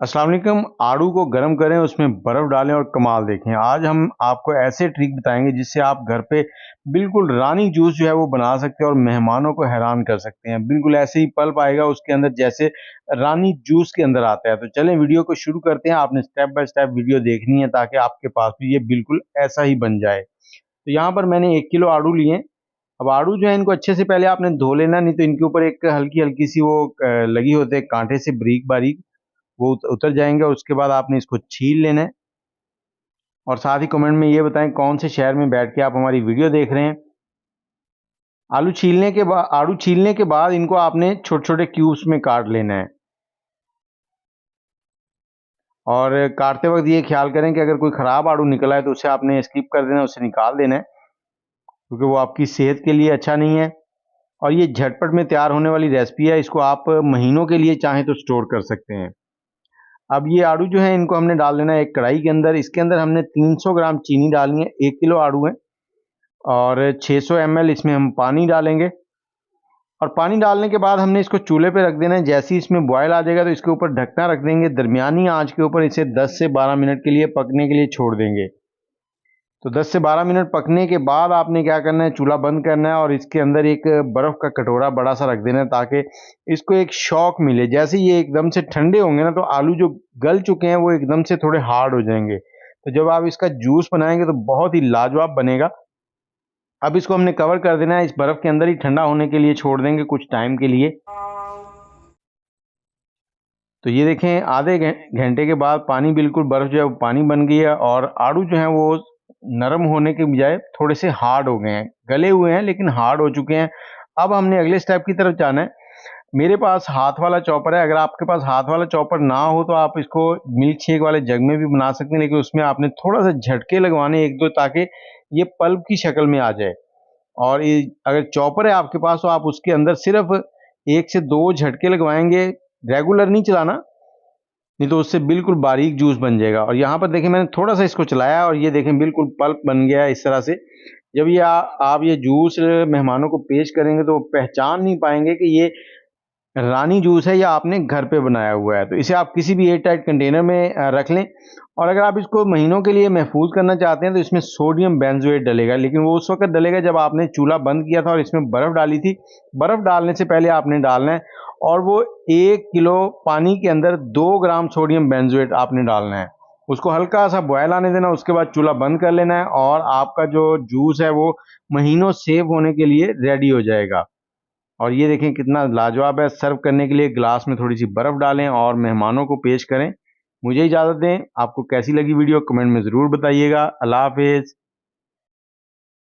अस्सलाम वालेकुम। आड़ू को गर्म करें, उसमें बर्फ़ डालें और कमाल देखें। आज हम आपको ऐसे ट्रिक बताएंगे जिससे आप घर पे बिल्कुल रानी जूस जो है वो बना सकते हैं और मेहमानों को हैरान कर सकते हैं। बिल्कुल ऐसे ही पल्प आएगा उसके अंदर जैसे रानी जूस के अंदर आता है। तो चलें वीडियो को शुरू करते हैं। आपने स्टेप बाय स्टेप वीडियो देखनी है ताकि आपके पास भी ये बिल्कुल ऐसा ही बन जाए। तो यहाँ पर मैंने 1 किलो आड़ू लिए। अब आड़ू जो है इनको अच्छे से पहले आपने धो लेना, नहीं तो इनके ऊपर एक हल्की-हल्की सी वो लगी होते हैं काँटे से बारीक-बारीक, वो उतर जाएँगे और उसके बाद आपने इसको छील लेना है। और साथ ही कमेंट में ये बताएं कौन से शहर में बैठ के आप हमारी वीडियो देख रहे हैं। आड़ू छीलने के बाद इनको आपने छोटे-छोटे क्यूब्स में काट लेना है। और काटते वक्त ये ख्याल करें कि अगर कोई ख़राब आड़ू निकला है तो उसे आपने स्किप कर देना है, उसे निकाल देना है, क्योंकि वो आपकी सेहत के लिए अच्छा नहीं है। और ये झटपट में तैयार होने वाली रेसिपी है, इसको आप महीनों के लिए चाहें तो स्टोर कर सकते हैं। अब ये आड़ू जो है इनको हमने डाल देना है एक कढ़ाई के अंदर। इसके अंदर हमने 300 ग्राम चीनी डालनी है। 1 किलो आड़ू है और 600 ml इसमें हम पानी डालेंगे। और पानी डालने के बाद हमने इसको चूल्हे पे रख देना है। जैसे ही इसमें बॉयल आ जाएगा तो इसके ऊपर ढकना रख देंगे। दरमियानी आंच के ऊपर इसे 10 से 12 मिनट के लिए पकने के लिए छोड़ देंगे। तो 10 से 12 मिनट पकने के बाद आपने क्या करना है, चूल्हा बंद करना है और इसके अंदर एक बर्फ़ का कटोरा बड़ा सा रख देना है ताकि इसको एक शॉक मिले। जैसे ये एकदम से ठंडे होंगे ना तो आलू जो गल चुके हैं वो एकदम से थोड़े हार्ड हो जाएंगे। तो जब आप इसका जूस बनाएंगे तो बहुत ही लाजवाब बनेगा। अब इसको हमने कवर कर देना है, इस बर्फ़ के अंदर ही ठंडा होने के लिए छोड़ देंगे कुछ टाइम के लिए। तो ये देखें आधे घंटे के बाद पानी बिल्कुल बर्फ़ जो है वो पानी बन गई है और आड़ू जो है वो नरम होने के बजाय थोड़े से हार्ड हो गए हैं, गले हुए हैं लेकिन हार्ड हो चुके हैं। अब हमने अगले स्टेप की तरफ जाना है। मेरे पास हाथ वाला चॉपर है। अगर आपके पास हाथ वाला चॉपर ना हो तो आप इसको मिल्क शेक वाले जग में भी बना सकते हैं, लेकिन उसमें आपने थोड़ा सा झटके लगवाने 1-2 ताकि ये पल्प की शक्ल में आ जाए। और ये अगर चॉपर है आपके पास तो आप उसके अंदर सिर्फ 1 से 2 झटके लगवाएंगे, रेगुलर नहीं चलाना, नहीं तो उससे बिल्कुल बारीक जूस बन जाएगा। और यहाँ पर देखिए मैंने थोड़ा सा इसको चलाया और ये देखें बिल्कुल पल्प बन गया है इस तरह से। जब ये आप ये जूस मेहमानों को पेश करेंगे तो वो पहचान नहीं पाएंगे कि ये रानी जूस है या आपने घर पे बनाया हुआ है। तो इसे आप किसी भी एयर टाइट कंटेनर में रख लें। और अगर आप इसको महीनों के लिए महफूज करना चाहते हैं तो इसमें सोडियम बेंजोएट डलेगा, लेकिन वो उस वक्त डलेगा जब आपने चूल्हा बंद किया था और इसमें बर्फ़ डाली थी। बर्फ़ डालने से पहले आपने डालना है और वो 1 किलो पानी के अंदर 2 ग्राम सोडियम बेंजोएट आपने डालना है। उसको हल्का सा बॉयल आने देना, उसके बाद चूल्हा बंद कर लेना है और आपका जो जूस है वो महीनों सेव होने के लिए रेडी हो जाएगा। और ये देखें कितना लाजवाब है। सर्व करने के लिए गिलास में थोड़ी सी बर्फ़ डालें और मेहमानों को पेश करें। मुझे इजाज़त दें। आपको कैसी लगी वीडियो कमेंट में ज़रूर बताइएगा। अल्लाह हाफ़िज़।